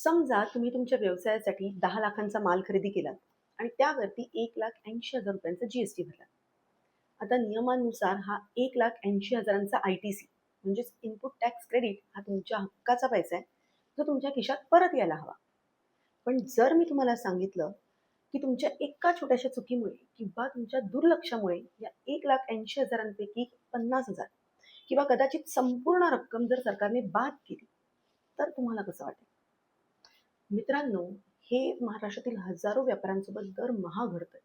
समजा तुम्ही तुमच्या व्यवसायासाठी 10 लाखांचा माल खरेदी केलात आणि त्यावरती 1,80,000 रुपयांचा जीएसटी भरला. आता नियमानुसार हा 1,80,000चा ITC म्हणजेच इनपुट टॅक्स क्रेडिट हा तुमच्या हक्काचा पैसा आहे, जो तुमच्या खिशात परत यायला हवा. पण जर मी तुम्हाला सांगितलं की तुमच्या एका छोट्याशा चुकीमुळे किंवा तुमच्या दुर्लक्षामुळे या 1,80,000पैकी 50,000 किंवा कदाचित संपूर्ण रक्कम जर सरकारने बाद केली, तर तुम्हाला कसं वाटेल? मित्रांनो, हे महाराष्ट्रातील हजारो व्यापाऱ्यांसोबत दरमहा घडतंय.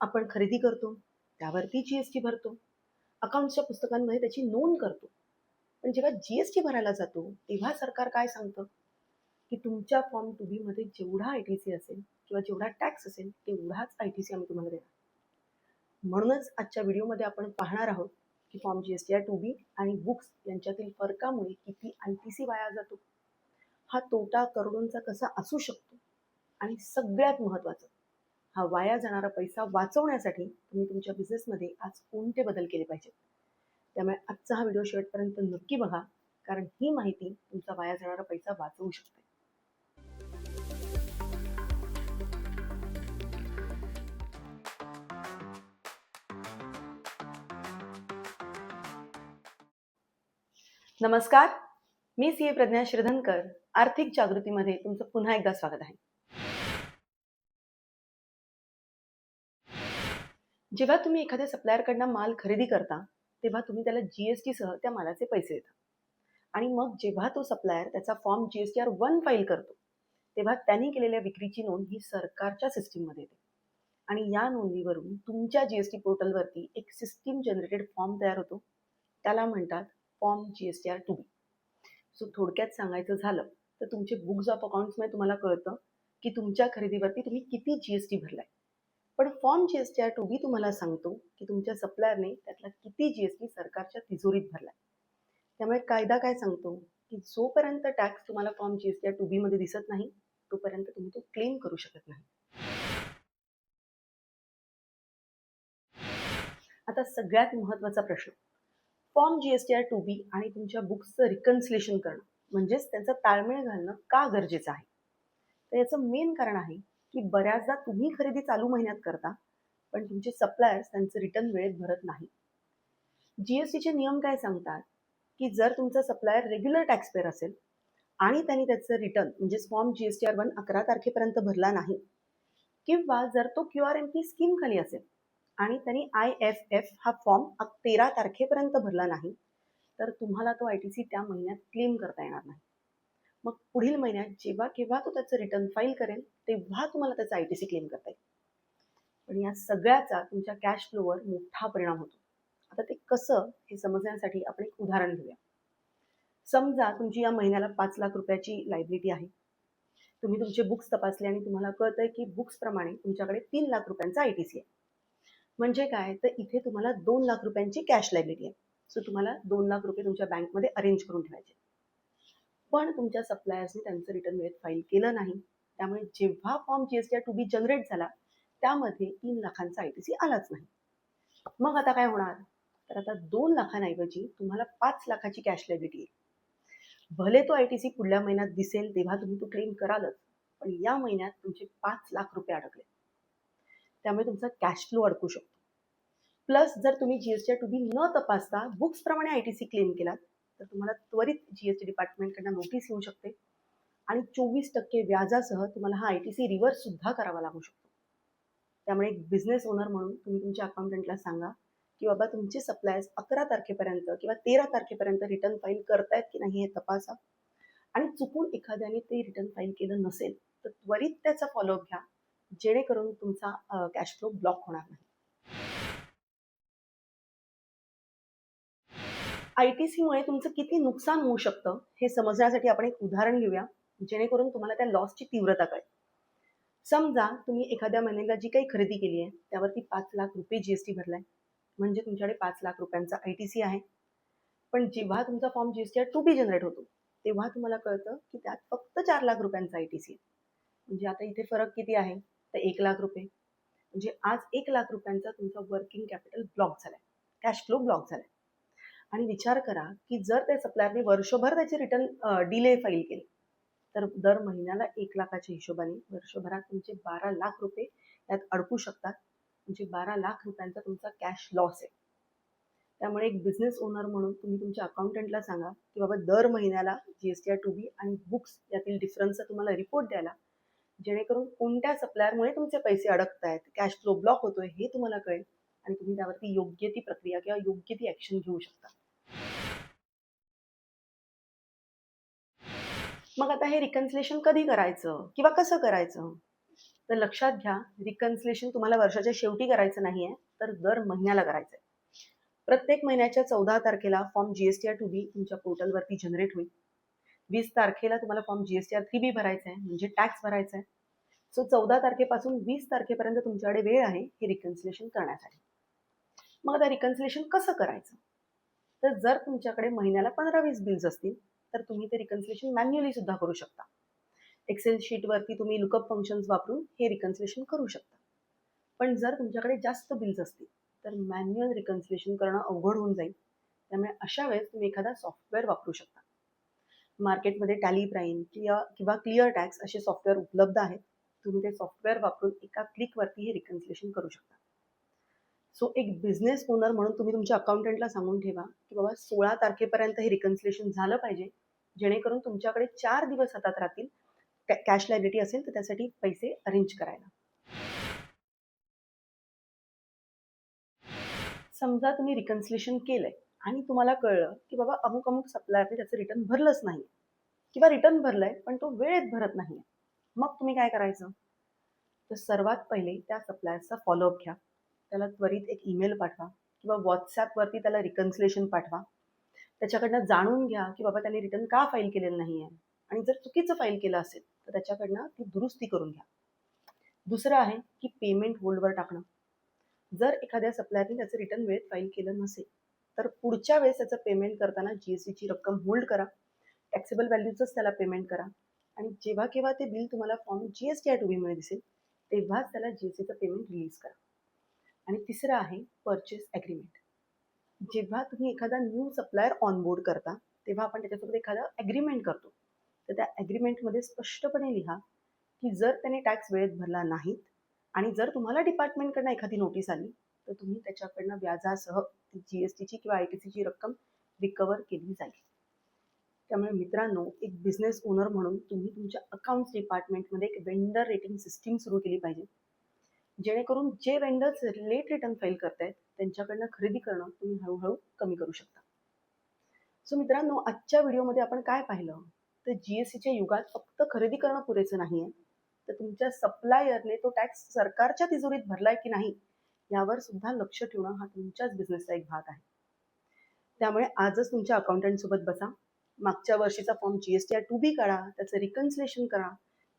आपण खरेदी करतो, त्यावरती जीएसटी भरतो, अकाउंट्सच्या पुस्तकांमध्ये त्याची नोंद करतो. पण जेव्हा जीएसटी भरायला जातो, तेव्हा सरकार काय सांगतं की तुमच्या फॉर्म 2B मध्ये जेवढा ITC असेल किंवा जेवढा टॅक्स असेल तेवढाच ITC आम्ही तुम्हाला देणार. म्हणूनच आजच्या व्हिडिओमध्ये आपण पाहणार आहोत की फॉर्म GSTR 2B आणि बुक्स यांच्यातील फरकामुळे किती ITC वाया जातो, हा तोटा करोडोंचा कसा असू शकतो, आणि सगळ्यात महत्त्वाचं, हा वाया जाणारा पैसा वाचवण्यासाठी तुम्ही तुमच्या बिझनेसमध्ये आज कोणते बदल केले पाहिजेत. त्यामुळे आजचा हा व्हिडिओ शेवटपर्यंत नक्की बघा, कारण ही माहिती तुमचा वाया जाणारा पैसा वाचवू शकते. नमस्कार, मी CA प्रज्ञा श्रीधनकर. आर्थिक जागृतीमध्ये तुमचं पुन्हा एकदा स्वागत आहे. जेव्हा तुम्ही एखाद्या सप्लायरकडनं माल खरेदी करता, तेव्हा तुम्ही त्याला GST सह त्या मालाचे पैसे देता. आणि मग जेव्हा तो सप्लायर त्याचा फॉर्म GSTR 1 फाईल करतो, तेव्हा त्यांनी केलेल्या विक्रीची नोंद ही सरकारच्या सिस्टीममध्ये येते. आणि या नोंदीवरून तुमच्या GST पोर्टलवरती एक सिस्टीम जनरेटेड फॉर्म तयार होतो. त्याला म्हणतात फॉर्म GSTR 2B. सो थोडक्यात सांगायचं झालं तर तुमचे बुक्स ऑफ अकाउंट्समध्ये तुम्हाला कळतं की तुमच्या खरेदीवरती तुम्ही किती GST भरलाय. पण फॉर्म GSTR 2B तुम्हाला सांगतो की तुमच्या सप्लायरने त्यातला किती GST सरकारच्या तिजोरीत भरलाय. त्यामुळे कायदा काय सांगतो की जोपर्यंत टॅक्स तुम्हाला फॉर्म GSTR 2B मध्ये दिसत नाही, तोपर्यंत तुम्ही तो क्लेम करू शकत नाही. आता सगळ्यात महत्त्वाचा प्रश्न, फॉर्म GSTR 2B आणि तुमच्या बुक्सचं रिकन्सिलेशन करणं म्हणजेच त्यांचा ताळमेळ घालणं का गरजेचं आहे. तर याचं मेन कारण आहे की बऱ्याचदा तुम्ही खरेदी चालू महिन्यात करता, पण तुमचे सप्लायर्स त्यांचं रिटर्न वेळेत भरत नाही. GSTचे नियम काय सांगतात की जर तुमचा सप्लायर रेग्युलर टॅक्स पेअर असेल आणि त्यांनी त्याचं रिटर्न म्हणजेच फॉर्म GSTR 1 11 तारखेपर्यंत भरला नाही, किंवा जर तो QRMP स्कीम खाली असेल आणि त्यांनी IFF हा फॉर्म 13 तारखेपर्यंत भरला नाही, तर तुम्हाला तो ITC त्या महिन्यात क्लेम करता येणार नाही. मग पुढील महिन्यात जेव्हा केव्हा तो त्याचं रिटर्न फाईल करेल, तेव्हा तुम्हाला त्याचा ITC क्लेम करता येईल. पण या सगळ्याचा तुमच्या कॅश फ्लोवर मोठा परिणाम होतो. आता ते कसं हे समजण्यासाठी आपण एक उदाहरण घेऊया. समजा तुमची या महिन्याला 5 लाख रुपयाची लायबिलिटी आहे. तुम्ही तुमचे बुक्स तपासले आणि तुम्हाला कळतंय की बुक्स प्रमाणे तुमच्याकडे 3 लाख रुपयांचा ITC आहे. म्हणजे काय, तर इथे तुम्हाला 2 लाख रुपयांची कॅश लायबिलिटी आहे. सो तुम्हाला 2 लाख रुपये तुमच्या बँकमध्ये अरेंज करून ठेवायचे. पण तुमच्या सप्लायर्सने त्यांचं रिटर्न वेळेत फाईल केलं नाही, त्यामुळे जेव्हा फॉर्म GSTR 2B जनरेट झाला, त्यामध्ये 3 लाखांचा ITC आलाच नाही. मग आता काय होणार, तर आता 2 लाखांऐवजी तुम्हाला 5 लाखाची कॅश लायबिलिटी येईल. भले तो ITC पुढल्या महिन्यात दिसेल तेव्हा तुम्ही तो क्लेम करालच, पण या महिन्यात तुमचे 5 लाख रुपये अडकले. त्यामुळे तुमचा कॅश फ्लो अडकू शकतो. प्लस जर तुम्ही GSTR 2B न तपासता बुक्स प्रमाणे ITC क्लेम केलात, तर तुम्हाला त्वरित GST डिपार्टमेंटकडनं नोटीस येऊ शकते आणि 24% व्याजासह तुम्हाला हा ITC रिव्हर्स सुद्धा करावा लागू शकतो. त्यामुळे एक बिझनेस ओनर म्हणून तुम्ही तुमच्या अकाउंटंटला सांगा की बाबा तुमचे सप्लायर्स 11 तारखेपर्यंत किंवा 13 तारखेपर्यंत रिटर्न फाईल करतायत की नाही हे तपासा. आणि चुकून एखाद्याने ते रिटर्न फाईल केलं नसेल तर त्वरित त्याचा फॉलोअप घ्या, जेणेकरून तुमचा कॅश फ्लो ब्लॉक होणार नाही. ITCमुळे तुमचं किती नुकसान होऊ शकतं हे समजण्यासाठी आपण एक उदाहरण घेऊया, जेणेकरून तुम्हाला त्या लॉसची तीव्रता कळेल. समजा तुम्ही एखाद्या महिन्याला जी काही खरेदी केली आहे त्यावरती 5 लाख रुपये GST भरलाय, म्हणजे तुमच्याकडे 5 लाख रुपयांचा ITC आहे. पण जेव्हा तुमचा फॉर्म GSTR 2B जनरेट होतो, तेव्हा तुम्हाला कळतं की त्यात फक्त 4 लाख रुपयांचा ITC आहे. म्हणजे आता इथे फरक किती आहे, तर 1 लाख रुपये. म्हणजे आज 1 लाख रुपयांचा तुमचा वर्किंग कॅपिटल ब्लॉक झालाय, कॅश फ्लो ब्लॉक झालाय. आणि विचार करा की जर त्या सप्लायरने वर्षभर त्याचे रिटर्न डिले फाईल केले तर दर महिन्याला 1,00,000च्या हिशोबाने वर्षभरात तुमचे 12 लाख रुपये त्यात अडकू शकतात. म्हणजे 12 लाख रुपयांचा तुमचा कॅश लॉस आहे. त्यामुळे एक बिझनेस ओनर म्हणून तुम्ही तुमच्या अकाउंटंटला सांगा की बाबा दर महिन्याला जीएसटीआर 2B आणि बुक्स यातील डिफरन्सचा तुम्हाला रिपोर्ट द्यायला, जेणेकरून कोणत्या सप्लायरमुळे तुमचे पैसे अडकत आहेत, कॅश फ्लो ब्लॉक होतोय हे तुम्हाला कळेल आणि तुम्ही त्यावरती योग्य ती प्रक्रिया किंवा योग्य ती ऍक्शन घेऊ शकता. मग आता हे रिकन्सिलेशन कधी करायचं किंवा कसं करायचं? तर लक्षात घ्या, रिकन्सिलेशन तुम्हाला वर्षाच्या शेवटी करायचं नाहीये, तर दर महिन्याला करायचंय. प्रत्येक महिन्याच्या 14 तारखेला फॉर्म जीएसटीआर 2B तुमच्या पोर्टलवरती जनरेट होईल. 20 तारखेला तुम्हाला फॉर्म जीएसटीआर 3B भरायचा आहे, म्हणजे टॅक्स भरायचा आहे. सो 14 तारखेपासून 20 तारखेपर्यंत तुमच्याकडे वेळ आहे हे रिकन्सिलेशन करण्यासाठी. मग आता रिकन्सिलेशन कसं करायचं? तर जर तुमच्याकडे महिन्याला 15-20 बिल्स असतील तर तुम्ही ते रिकन्सिलेशन मॅन्युअली सुद्धा करू शकता. एक्सेल शीटवरती तुम्ही लुकअप फंक्शन्स वापरून हे रिकन्सिलेशन करू शकता. पण जर तुमच्याकडे जास्त बिल्स असतील तर मॅन्युअल रिकन्सिलेशन करणं अवघड होऊन जाईल. त्यामुळे अशा वेळेस तुम्ही एखादा सॉफ्टवेअर वापरू शकता. मार्केटमध्ये टॅली प्राईम किंवा क्लिअर टॅक्स असे सॉफ्टवेअर उपलब्ध आहेत. तुम्ही ते सॉफ्टवेअर वापरून एका क्लिकवरती हे रिकन्सिलेशन करू शकता. सो एक बिझनेस ओनर म्हणून तुम्ही तुमच्या अकाउंटंटला सांगून ठेवा की बाबा 16 तारखेपर्यंत हे रिकन्सिलेशन झालं पाहिजे, जेणेकरून तुमच्याकडे 4 दिवस हातात राहतील कॅश लायबिलिटी असेल तर त्यासाठी पैसे अरेंज करायला. समजा तुम्ही रिकन्सिलेशन केलंय आणि तुम्हाला कळलं की बाबा अमुक अमुक सप्लायरने त्याचं रिटर्न भरलंच नाही किंवा रिटर्न भरलंय पण तो वेळेत भरत नाहीये, मग तुम्ही काय करायचं? तर सर्वात पहिले त्या सप्लायर्सचा फॉलोअप घ्या. त्याला त्वरित एक ईमेल पाठवा किंवा व्हॉट्सॲपवरती त्याला रिकन्सिलेशन पाठवा. त्याच्याकडनं जाणून घ्या की बाबा त्याने रिटर्न का फाईल केलेलं नाहीये आणि जर चुकीचं फाईल केलं असेल तर त्याच्याकडनं ती दुरुस्ती करून घ्या. दुसरं आहे की पेमेंट होल्डवर टाकणं. जर एखाद्या सप्लायरने त्याचं रिटर्न वेळेत फाईल केलं नसेल तर पुढच्या वेळेस त्याचं पेमेंट करताना जीएसटीची रक्कम होल्ड करा, टॅक्सेबल व्हॅल्यूचंच त्याला पेमेंट करा आणि जेव्हा केव्हा ते बिल तुम्हाला फॉर्म जीएसटीआर 2B मध्ये दिसेल तेव्हाच त्याला जीएसटीचं पेमेंट रिलीज करा. आणि तिसरं आहे परचेस ॲग्रीमेंट. जेव्हा तुम्ही एखादा न्यू सप्लायर ऑनबोर्ड करता तेव्हा आपण त्याच्यासोबत एखादा ॲग्रीमेंट करतो. तर त्या ॲग्रीमेंटमध्ये स्पष्टपणे लिहा की जर त्याने टॅक्स वेळेत भरला नाहीत आणि जर तुम्हाला डिपार्टमेंटकडनं एखादी नोटीस आली तर तुम्ही त्याच्याकडनं व्याजासह जीएसटीची किंवा आयटीसीची रक्कम रिकवर केली जाईल. त्यामुळे मित्रांनो, एक बिझनेस ओनर म्हणून तुम्ही तुमच्या अकाउंट्स डिपार्टमेंटमध्ये एक वेंडर रेटिंग सिस्टीम सुरू केली पाहिजे, जेणेकरून जे वेंडर्स लेट रिटर्न फाईल करतायत त्यांच्याकडनं खरेदी करणं तुम्ही हळूहळू कमी करू शकता. सो मित्रांनो, आजच्या व्हिडिओमध्ये आपण काय पाहिलं? तर जीएसटीच्या युगात फक्त खरेदी करणं पुरेसं नाहीये, तर तुमच्या सप्लायरने तो टॅक्स सरकारच्या तिजोरीत भरलाय की नाही यावर सुद्धा लक्ष ठेवणं हा तुमच्याच बिझनेसचा एक भाग आहे. त्यामुळे आजच तुमच्या अकाउंटंट सोबत बसा, मागच्या वर्षीचा फॉर्म जीएसटीआर 2B काढा, त्याचं रिकन्सिलेशन करा,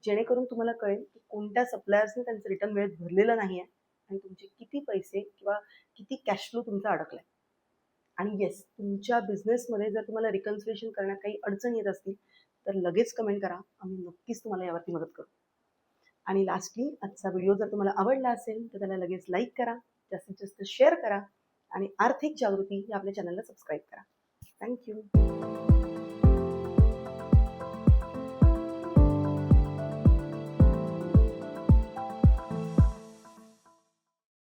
जेणेकरून तुम्हाला कळेल की कोणत्या सप्लायर्सने त्यांचं रिटर्न वेळेत भरलेलं नाहीये आणि तुमचे किती पैसे किंवा किती कॅश फ्लो तुमचा अडकलाय. आणि येस, तुमच्या बिझनेसमध्ये जर तुम्हाला रिकन्सिलेशन करण्यात काही अडचण येत असतील तर लगेच कमेंट करा, आम्ही नक्कीच तुम्हाला यावरती मदत करू. आणि लास्टली, आजचा व्हिडिओ जर तुम्हाला आवडला असेल तर त्याला लगेच लाईक करा, जास्तीत जास्त शेअर करा आणि आर्थिक जागृती या आपल्या चॅनलला सबस्क्राईब करा. थँक्यू.